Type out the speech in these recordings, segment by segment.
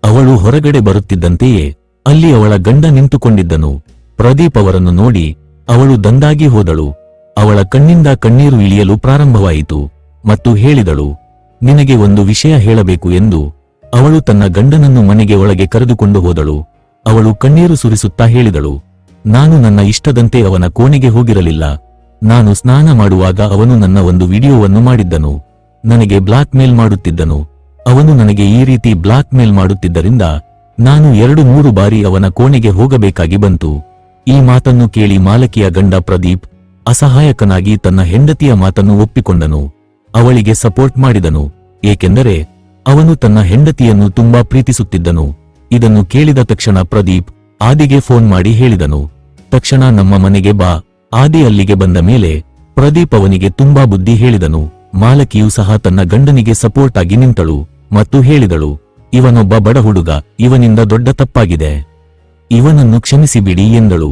ಅವಳು ಹೊರಗಡೆ ಬರುತ್ತಿದ್ದಂತೆಯೇ ಅಲ್ಲಿ ಅವಳ ಗಂಡ ನಿಂತುಕೊಂಡಿದ್ದನು. ಪ್ರದೀಪ್ ಅವರನ್ನು ನೋಡಿ ಅವಳು ದಂದಾಗಿ ಹೋದಳು. ಅವಳ ಕಣ್ಣಿಂದ ಕಣ್ಣೀರು ಇಳಿಯಲು ಪ್ರಾರಂಭವಾಯಿತು ಮತ್ತು ಹೇಳಿದಳು, ನಿನಗೆ ಒಂದು ವಿಷಯ ಹೇಳಬೇಕು ಎಂದು. ಅವಳು ತನ್ನ ಗಂಡನನ್ನು ಮನೆಗೆ ಒಳಗೆ ಕರೆದುಕೊಂಡು ಹೋದಳು. ಅವಳು ಕಣ್ಣೀರು ಸುರಿಸುತ್ತಾ ಹೇಳಿದಳು, ನಾನು ನನ್ನ ಇಷ್ಟದಂತೆ ಅವನ ಕೋಣೆಗೆ ಹೋಗಿರಲಿಲ್ಲ. ನಾನು ಸ್ನಾನ ಮಾಡುವಾಗ ಅವನು ನನ್ನ ಒಂದು ವಿಡಿಯೋವನ್ನು ಮಾಡಿದ್ದನು. ನನಗೆ ಬ್ಲಾಕ್ ಮೇಲ್ ಮಾಡುತ್ತಿದ್ದನು. ಅವನು ನನಗೆ ಈ ರೀತಿ ಬ್ಲಾಕ್ ಮೇಲ್ ಮಾಡುತ್ತಿದ್ದರಿಂದ ನಾನು 2-3 ಬಾರಿ ಅವನ ಕೋಣೆಗೆ ಹೋಗಬೇಕಾಗಿ ಬಂತು. ಈ ಮಾತನ್ನು ಕೇಳಿ ಮಾಲಕಿಯ ಗಂಡ ಪ್ರದೀಪ್ ಅಸಹಾಯಕನಾಗಿ ತನ್ನ ಹೆಂಡತಿಯ ಮಾತನ್ನು ಒಪ್ಪಿಕೊಂಡನು. ಅವಳಿಗೆ ಸಪೋರ್ಟ್ ಮಾಡಿದನು, ಏಕೆಂದರೆ ಅವನು ತನ್ನ ಹೆಂಡತಿಯನ್ನು ತುಂಬಾ ಪ್ರೀತಿಸುತ್ತಿದ್ದನು. ಇದನ್ನು ಕೇಳಿದ ತಕ್ಷಣ ಪ್ರದೀಪ್ ಆದಿಗೆ ಫೋನ್ ಮಾಡಿ ಹೇಳಿದನು, ತಕ್ಷಣ ನಮ್ಮ ಮನೆಗೆ ಬಾ. ಆದಿ ಅಲ್ಲಿಗೆ ಬಂದ ಮೇಲೆ ಪ್ರದೀಪ್ ಅವನಿಗೆ ತುಂಬಾ ಬುದ್ಧಿ ಹೇಳಿದನು. ಮಾಲಕಿಯು ಸಹ ತನ್ನ ಗಂಡನಿಗೆ ಸಪೋರ್ಟ್ ಆಗಿ ನಿಂತಳು ಮತ್ತು ಹೇಳಿದಳು, ಇವನೊಬ್ಬ ಬಡ ಹುಡುಗ, ಇವನಿಂದ ದೊಡ್ಡ ತಪ್ಪಾಗಿದೆ, ಇವನನ್ನು ಕ್ಷಮಿಸಿಬಿಡಿ ಎಂದಳು.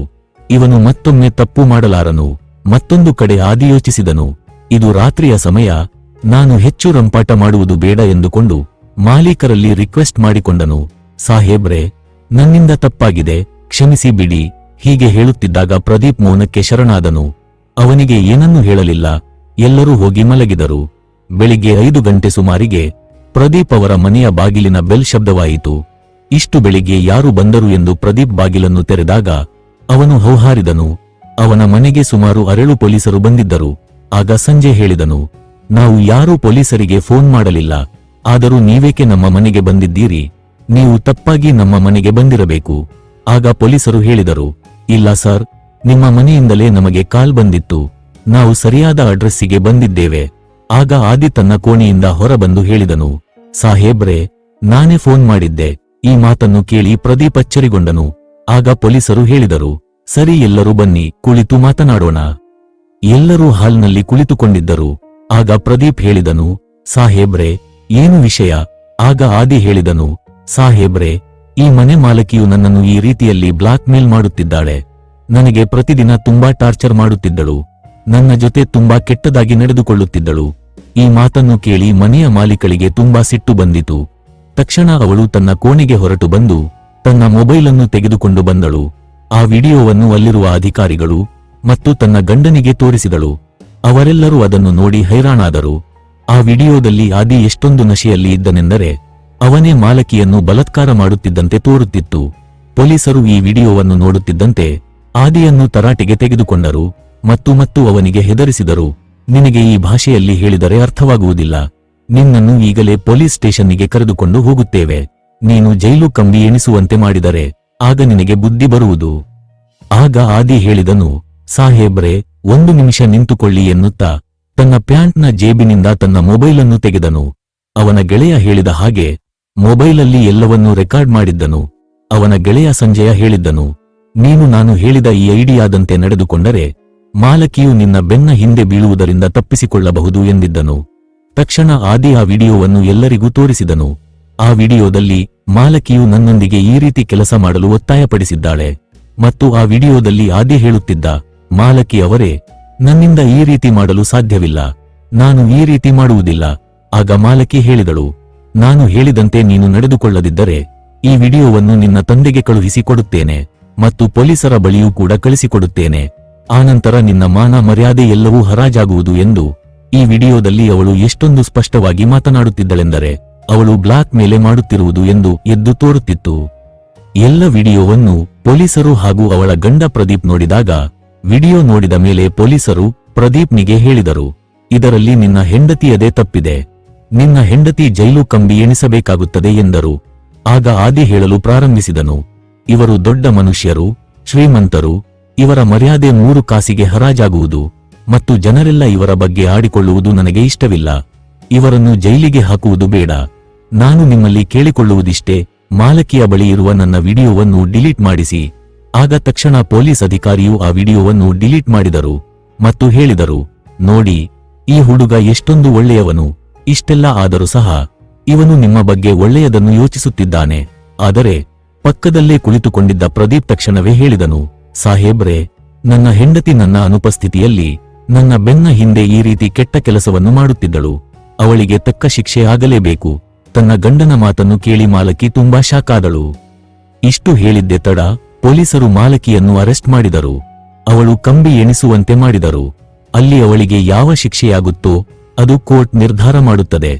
ಇವನು ಮತ್ತೊಮ್ಮೆ ತಪ್ಪು ಮಾಡಲಾರನು. ಮತ್ತೊಂದು ಕಡೆ ಆದಿ ಯೋಚಿಸಿದನು, ಇದು ರಾತ್ರಿಯ ಸಮಯ, ನಾನು ಹೆಚ್ಚು ರಂಪಾಟ ಮಾಡುವುದು ಬೇಡ ಎಂದುಕೊಂಡು ಮಾಲೀಕರಲ್ಲಿ ರಿಕ್ವೆಸ್ಟ್ ಮಾಡಿಕೊಂಡನು, ಸಾಹೇಬ್ರೆ ನನ್ನಿಂದ ತಪ್ಪಾಗಿದೆ, ಕ್ಷಮಿಸಿ ಬಿಡಿ. ಹೀಗೆ ಹೇಳುತ್ತಿದ್ದಾಗ ಪ್ರದೀಪ್ ಮೌನಕ್ಕೆ ಶರಣಾದನು. ಅವನಿಗೆ ಏನನ್ನೂ ಹೇಳಲಿಲ್ಲ. ಎಲ್ಲರೂ ಹೋಗಿ ಮಲಗಿದರು. ಬೆಳಿಗ್ಗೆ 5 ಗಂಟೆ ಸುಮಾರಿಗೆ ಪ್ರದೀಪ್ ಅವರ ಮನೆಯ ಬಾಗಿಲಿನ ಬೆಲ್ ಶಬ್ದವಾಯಿತು. ಇಷ್ಟು ಬೆಳಿಗ್ಗೆ ಯಾರು ಬಂದರು ಎಂದು ಪ್ರದೀಪ್ ಬಾಗಿಲನ್ನು ತೆರೆದಾಗ ಅವನು ಹೌಹಾರಿದನು. ಅವನ ಮನೆಗೆ ಸುಮಾರು 6 ಪೊಲೀಸರು ಬಂದಿದ್ದರು. ಆಗ ಸಂಜೆ ಹೇಳಿದನು, ನಾವು ಯಾರೂ ಪೊಲೀಸರಿಗೆ ಫೋನ್ ಮಾಡಲಿಲ್ಲ, ಆದರೂ ನೀವೇಕೆ ನಮ್ಮ ಮನೆಗೆ ಬಂದಿದ್ದೀರಿ? ನೀವು ತಪ್ಪಾಗಿ ನಮ್ಮ ಮನೆಗೆ ಬಂದಿರಬೇಕು. ಆಗ ಪೊಲೀಸರು ಹೇಳಿದರು, ಇಲ್ಲ ಸರ್, ನಿಮ್ಮ ಮನೆಯಿಂದಲೇ ನಮಗೆ ಕಾಲ್ ಬಂದಿತ್ತು, ನಾವು ಸರಿಯಾದ ಅಡ್ರೆಸ್ಸಿಗೆ ಬಂದಿದ್ದೇವೆ. ಆಗ ಆದಿ ತನ್ನ ಕೋಣೆಯಿಂದ ಹೊರಬಂದು ಹೇಳಿದನು, ಸಾಹೇಬ್ರೆ ನಾನೇ ಫೋನ್ ಮಾಡಿದ್ದೆ. ಈ ಮಾತನ್ನು ಕೇಳಿ ಪ್ರದೀಪ್ ಅಚ್ಚರಿಗೊಂಡನು. ಆಗ ಪೊಲೀಸರು ಹೇಳಿದರು, ಸರಿ, ಎಲ್ಲರೂ ಬನ್ನಿ, ಕುಳಿತು ಮಾತನಾಡೋಣ. ಎಲ್ಲರೂ ಹಾಲ್ನಲ್ಲಿ ಕುಳಿತುಕೊಂಡಿದ್ದರು. ಆಗ ಪ್ರದೀಪ್ ಹೇಳಿದನು, ಸಾಹೇಬ್ರೆ ಏನು ವಿಷಯ? ಆಗ ಆದಿ ಹೇಳಿದನು, ಸಾಹೇಬ್ರೆ ಈ ಮನೆ ಮಾಲಕಿಯು ನನ್ನನ್ನು ಈ ರೀತಿಯಲ್ಲಿ ಬ್ಲಾಕ್ ಮೇಲ್ ಮಾಡುತ್ತಿದ್ದಾಳೆ. ನನಗೆ ಪ್ರತಿದಿನ ತುಂಬಾ ಟಾರ್ಚರ್ ಮಾಡುತ್ತಿದ್ದಳು. ನನ್ನ ಜೊತೆ ತುಂಬಾ ಕೆಟ್ಟದಾಗಿ ನಡೆದುಕೊಳ್ಳುತ್ತಿದ್ದಳು. ಈ ಮಾತನ್ನು ಕೇಳಿ ಮನೆಯ ಮಾಲೀಕಳಿಗೆ ತುಂಬಾ ಸಿಟ್ಟು ಬಂದಿತು. ತಕ್ಷಣ ಅವಳು ತನ್ನ ಕೋಣೆಗೆ ಹೊರಟು ಬಂದು ತನ್ನ ಮೊಬೈಲನ್ನು ತೆಗೆದುಕೊಂಡು ಬಂದಳು. ಆ ವಿಡಿಯೋವನ್ನು ಅಲ್ಲಿರುವ ಅಧಿಕಾರಿಗಳು ಮತ್ತು ತನ್ನ ಗಂಡನಿಗೆ ತೋರಿಸಿದಳು. ಅವರೆಲ್ಲರೂ ಅದನ್ನು ನೋಡಿ ಹೈರಾಣಾದರು. ಆ ವಿಡಿಯೋದಲ್ಲಿ ಆದಿ ಎಷ್ಟೊಂದು ನಶೆಯಲ್ಲಿ ಇದ್ದನೆಂದರೆ ಅವನೇ ಮಾಲಕಿಯನ್ನು ಬಲಾತ್ಕಾರ ಮಾಡುತ್ತಿದ್ದಂತೆ ತೋರುತ್ತಿತ್ತು. ಪೊಲೀಸರು ಈ ವಿಡಿಯೋವನ್ನು ನೋಡುತ್ತಿದ್ದಂತೆ ಆದಿಯನ್ನು ತರಾಟೆಗೆ ತೆಗೆದುಕೊಂಡರು ಮತ್ತು ಅವನಿಗೆ ಹೆದರಿಸಿದರು, ನಿನಗೆ ಈ ಭಾಷೆಯಲ್ಲಿ ಹೇಳಿದರೆ ಅರ್ಥವಾಗುವುದಿಲ್ಲ, ನಿನ್ನನ್ನು ಈಗಲೇ ಪೊಲೀಸ್ ಸ್ಟೇಷನ್ನಿಗೆ ಕರೆದುಕೊಂಡು ಹೋಗುತ್ತೇವೆ. ನೀನು ಜೈಲು ಕಂಬಿ ಎಣಿಸುವಂತೆ ಮಾಡಿದರೆ ಆಗ ನಿನಗೆ ಬುದ್ಧಿ ಬರುವುದು. ಆಗ ಆದಿ ಹೇಳಿದನು, ಸಾಹೇಬ್ರೆ 1 ನಿಮಿಷ ನಿಂತುಕೊಳ್ಳಿ ಎನ್ನುತ್ತಾ ತನ್ನ ಪ್ಯಾಂಟ್ನ ಜೇಬಿನಿಂದ ತನ್ನ ಮೊಬೈಲನ್ನು ತೆಗೆದನು. ಅವನ ಗೆಳೆಯ ಹೇಳಿದ ಹಾಗೆ ಮೊಬೈಲಲ್ಲಿ ಎಲ್ಲವನ್ನೂ ರೆಕಾರ್ಡ್ ಮಾಡಿದ್ದನು. ಅವನ ಗೆಳೆಯ ಸಂಜಯ ಹೇಳಿದ್ದನು, ನೀನು ನಾನು ಹೇಳಿದ ಈ ಐಡಿಯಾದಂತೆ ನಡೆದುಕೊಂಡರೆ ಮಾಲಕಿಯು ನಿನ್ನ ಬೆನ್ನ ಹಿಂದೆ ಬೀಳುವುದರಿಂದ ತಪ್ಪಿಸಿಕೊಳ್ಳಬಹುದು ಎಂದಿದ್ದನು. ತಕ್ಷಣ ಆದಿ ಆ ವಿಡಿಯೋವನ್ನು ಎಲ್ಲರಿಗೂ ತೋರಿಸಿದನು. ಆ ವಿಡಿಯೋದಲ್ಲಿ ಮಾಲಕಿಯು ನನ್ನೊಂದಿಗೆ ಈ ರೀತಿ ಕೆಲಸ ಮಾಡಲು ಒತ್ತಾಯಪಡಿಸಿದ್ದಾಳೆ ಮತ್ತು ಆ ವಿಡಿಯೋದಲ್ಲಿ ಆದಿ ಹೇಳುತ್ತಿದ್ದ, ಮಾಲಕಿ ಅವರೇ ನನ್ನಿಂದ ಈ ರೀತಿ ಮಾಡಲು ಸಾಧ್ಯವಿಲ್ಲ, ನಾನು ಈ ರೀತಿ ಮಾಡುವುದಿಲ್ಲ. ಆಗ ಮಾಲಕಿ ಹೇಳಿದಳು, ನಾನು ಹೇಳಿದಂತೆ ನೀನು ನಡೆದುಕೊಳ್ಳದಿದ್ದರೆ ಈ ವಿಡಿಯೋವನ್ನು ನಿನ್ನ ತಂದೆಗೆ ಕಳುಹಿಸಿ ಕೊಡುತ್ತೇನೆ ಮತ್ತು ಪೊಲೀಸರ ಬಳಿಯೂ ಕೂಡ ಕಳಿಸಿಕೊಡುತ್ತೇನೆ. ಆನಂತರ ನಿನ್ನ ಮಾನ ಮರ್ಯಾದೆ ಎಲ್ಲವೂ ಹರಾಜಾಗುವುದು ಎಂದು ಈ ವಿಡಿಯೋದಲ್ಲಿ ಅವಳು ಎಷ್ಟೊಂದು ಸ್ಪಷ್ಟವಾಗಿ ಮಾತನಾಡುತ್ತಿದ್ದಳೆಂದರೆ ಅವಳು ಬ್ಲಾಕ್ ಮೇಲೆ ಮಾಡುತ್ತಿರುವುದು ಎಂದು ಎದ್ದು ತೋರುತ್ತಿತ್ತು. ಎಲ್ಲ ವಿಡಿಯೋವನ್ನು ಪೊಲೀಸರು ಹಾಗೂ ಅವಳ ಗಂಡ ಪ್ರದೀಪ್ ನೋಡಿದಾಗ ವಿಡಿಯೋ ನೋಡಿದ ಮೇಲೆ ಪೊಲೀಸರು ಪ್ರದೀಪ್ನಿಗೆ ಹೇಳಿದರು, ಇದರಲ್ಲಿ ನಿನ್ನ ಹೆಂಡತಿಯದೇ ತಪ್ಪಿದೆ, ನಿನ್ನ ಹೆಂಡತಿ ಜೈಲು ಕಂಬಿ ಎಣಿಸಬೇಕಾಗುತ್ತದೆ ಎಂದರು. ಆಗ ಆದಿ ಹೇಳಲು ಪ್ರಾರಂಭಿಸಿದನು, ಇವರು ದೊಡ್ಡ ಮನುಷ್ಯರು, ಶ್ರೀಮಂತರು, ಇವರ ಮರ್ಯಾದೆ 3 ಕಾಸಿಗೆ ಹರಾಜಾಗುವುದು ಮತ್ತು ಜನರೆಲ್ಲ ಇವರ ಬಗ್ಗೆ ಆಡಿಕೊಳ್ಳುವುದು ನನಗೆ ಇಷ್ಟವಿಲ್ಲ. ಇವರನ್ನು ಜೈಲಿಗೆ ಹಾಕುವುದು ಬೇಡ. ನಾನು ನಿಮ್ಮಲ್ಲಿ ಕೇಳಿಕೊಳ್ಳುವುದಿಷ್ಟೇ, ಮಾಲಕಿಯ ಬಳಿ ಇರುವ ನನ್ನ ವಿಡಿಯೋವನ್ನು ಡಿಲೀಟ್ ಮಾಡಿಸಿ. ಆಗ ತಕ್ಷಣ ಪೊಲೀಸ್ ಅಧಿಕಾರಿಯು ಆ ವಿಡಿಯೋವನ್ನು ಡಿಲೀಟ್ ಮಾಡಿದರು ಮತ್ತು ಹೇಳಿದರು, ನೋಡಿ ಈ ಹುಡುಗ ಎಷ್ಟೊಂದು ಒಳ್ಳೆಯವನು, ಇಷ್ಟೆಲ್ಲ ಆದರೂ ಸಹ ಇವನು ನಿಮ್ಮ ಬಗ್ಗೆ ಒಳ್ಳೆಯದನ್ನು ಯೋಚಿಸುತ್ತಿದ್ದಾನೆ. ಆದರೆ ಪಕ್ಕದಲ್ಲೇ ಕುಳಿತುಕೊಂಡಿದ್ದ ಪ್ರದೀಪ್ ತಕ್ಷಣವೇ ಹೇಳಿದನು, ಸಾಹೇಬ್ರೆ, ನನ್ನ ಹೆಂಡತಿ ನನ್ನ ಅನುಪಸ್ಥಿತಿಯಲ್ಲಿ ನನ್ನ ಬೆನ್ನ ಹಿಂದೆ ಈ ರೀತಿ ಕೆಟ್ಟ ಕೆಲಸವನ್ನು ಮಾಡುತ್ತಿದ್ದಳು. ಅವಳಿಗೆ ತಕ್ಕ ಶಿಕ್ಷೆ ಆಗಲೇಬೇಕು. ತನ್ನ ಗಂಡನ ಮಾತನ್ನು ಕೇಳಿ ಮಾಲಕಿ ತುಂಬಾ ಶಾಕಾದಳು. ಇಷ್ಟು ಹೇಳಿದ್ದೆ ತಡ, ಪೊಲೀಸರು ಮಾಲಕಿಯನ್ನು ಅರೆಸ್ಟ್ ಮಾಡಿದರು. ಅವಳು ಕಂಬಿ ಎಣಿಸುವಂತೆ ಮಾಡಿದರು. ಅಲ್ಲಿ ಅವಳಿಗೆ ಯಾವ ಶಿಕ್ಷೆಯಾಗುತ್ತೋ ಅದು ಕೋರ್ಟ್ ನಿರ್ಧಾರ ಮಾಡುತ್ತದೆ.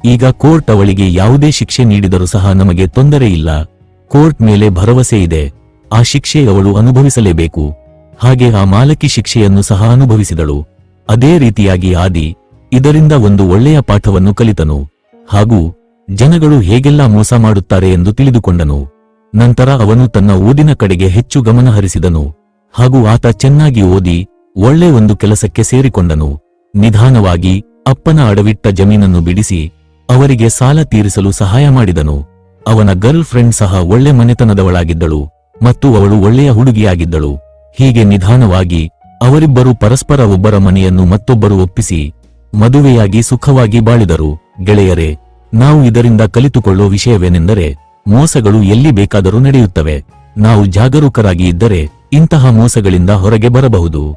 ಈಗ ಕೋರ್ಟ್ ಅವಳಿಗೆ ಯಾವುದೇ ಶಿಕ್ಷೆ ನೀಡಿದರೂ ಸಹ ನಮಗೆ ತೊಂದರೆ ಇಲ್ಲ. ಕೋರ್ಟ್ ಮೇಲೆ ಭರವಸೆ ಇದೆ. ಆ ಶಿಕ್ಷೆ ಅವಳು ಅನುಭವಿಸಲೇಬೇಕು. ಹಾಗೆ ಆ ಮಾಲಕಿ ಶಿಕ್ಷೆಯನ್ನು ಸಹ ಅನುಭವಿಸಿದಳು. ಅದೇ ರೀತಿಯಾಗಿ ಆದಿ ಇದರಿಂದ ಒಂದು ಒಳ್ಳೆಯ ಪಾಠವನ್ನು ಕಲಿತನು. ಹಾಗೂ ಜನಗಳು ಹೇಗೆಲ್ಲ ಮೋಸ ಮಾಡುತ್ತಾರೆ ಎಂದು ತಿಳಿದುಕೊಂಡನು. ನಂತರ ಅವನು ತನ್ನ ಓದಿನ ಕಡೆಗೆ ಹೆಚ್ಚು ಗಮನ ಹರಿಸಿದನು. ಹಾಗೂ ಆತ ಚೆನ್ನಾಗಿ ಓದಿ ಒಳ್ಳೆ ಒಂದು ಕೆಲಸಕ್ಕೆ ಸೇರಿಕೊಂಡನು. ನಿಧಾನವಾಗಿ ಅಪ್ಪನ ಅಡವಿಟ್ಟ ಜಮೀನನ್ನು ಬಿಡಿಸಿ ಅವರಿಗೆ ಸಾಲ ತೀರಿಸಲು ಸಹಾಯ ಮಾಡಿದನು. ಅವನ ಗರ್ಲ್ ಫ್ರೆಂಡ್ ಸಹ ಒಳ್ಳೆ ಮನೆತನದವಳಾಗಿದ್ದಳು ಮತ್ತು ಅವಳು ಒಳ್ಳೆಯ ಹುಡುಗಿಯಾಗಿದ್ದಳು. ಹೀಗೆ ನಿಧಾನವಾಗಿ ಅವರಿಬ್ಬರು ಪರಸ್ಪರ ಒಬ್ಬರ ಮನೆಯನ್ನು ಮತ್ತೊಬ್ಬರು ಒಪ್ಪಿಸಿ ಮದುವೆಯಾಗಿ ಸುಖವಾಗಿ ಬಾಳಿದರು. ಗೆಳೆಯರೇ, ನಾವು ಇದರಿಂದ ಕಲಿತುಕೊಳ್ಳೋ ವಿಷಯವೇನೆಂದರೆ, ಮೋಸಗಳು ಎಲ್ಲಿ ಬೇಕಾದರೂ ನಡೆಯುತ್ತವೆ. ನಾವು ಜಾಗರೂಕರಾಗಿ ಇದ್ದರೆ ಇಂತಹ ಮೋಸಗಳಿಂದ ಹೊರಗೆ ಬರಬಹುದು.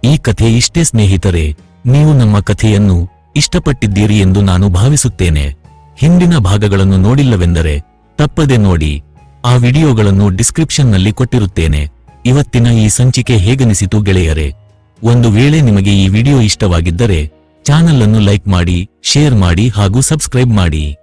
ಈ ಕಥೆ ಇಷ್ಟೇ ಸ್ನೇಹಿತರೆ. ನೀವು ನಮ್ಮ ಕಥೆಯನ್ನು ಇಷ್ಟಪಟ್ಟಿದ್ದೀರಿ ಎಂದು ನಾನು ಭಾವಿಸುತ್ತೇನೆ. ಹಿಂದಿನ ಭಾಗಗಳನ್ನು ನೋಡಿಲ್ಲವೆಂದರೆ ತಪ್ಪದೆ ನೋಡಿ. ಆ ವಿಡಿಯೋಗಳನ್ನು ಡಿಸ್ಕ್ರಿಪ್ಷನ್ನಲ್ಲಿ ಕೊಟ್ಟಿರುತ್ತೇನೆ. ಇವತ್ತಿನ ಈ ಸಂಚಿಕೆ ಹೇಗನಿಸಿತು ಗೆಳೆಯರೇ? ಒಂದು ವೇಳೆ ನಿಮಗೆ ಈ ವಿಡಿಯೋ ಇಷ್ಟವಾಗಿದ್ದರೆ ಚಾನಲ್ ಅನ್ನು ಲೈಕ್ ಮಾಡಿ, ಶೇರ್ ಮಾಡಿ ಹಾಗೂ ಸಬ್ಸ್ಕ್ರೈಬ್ ಮಾಡಿ.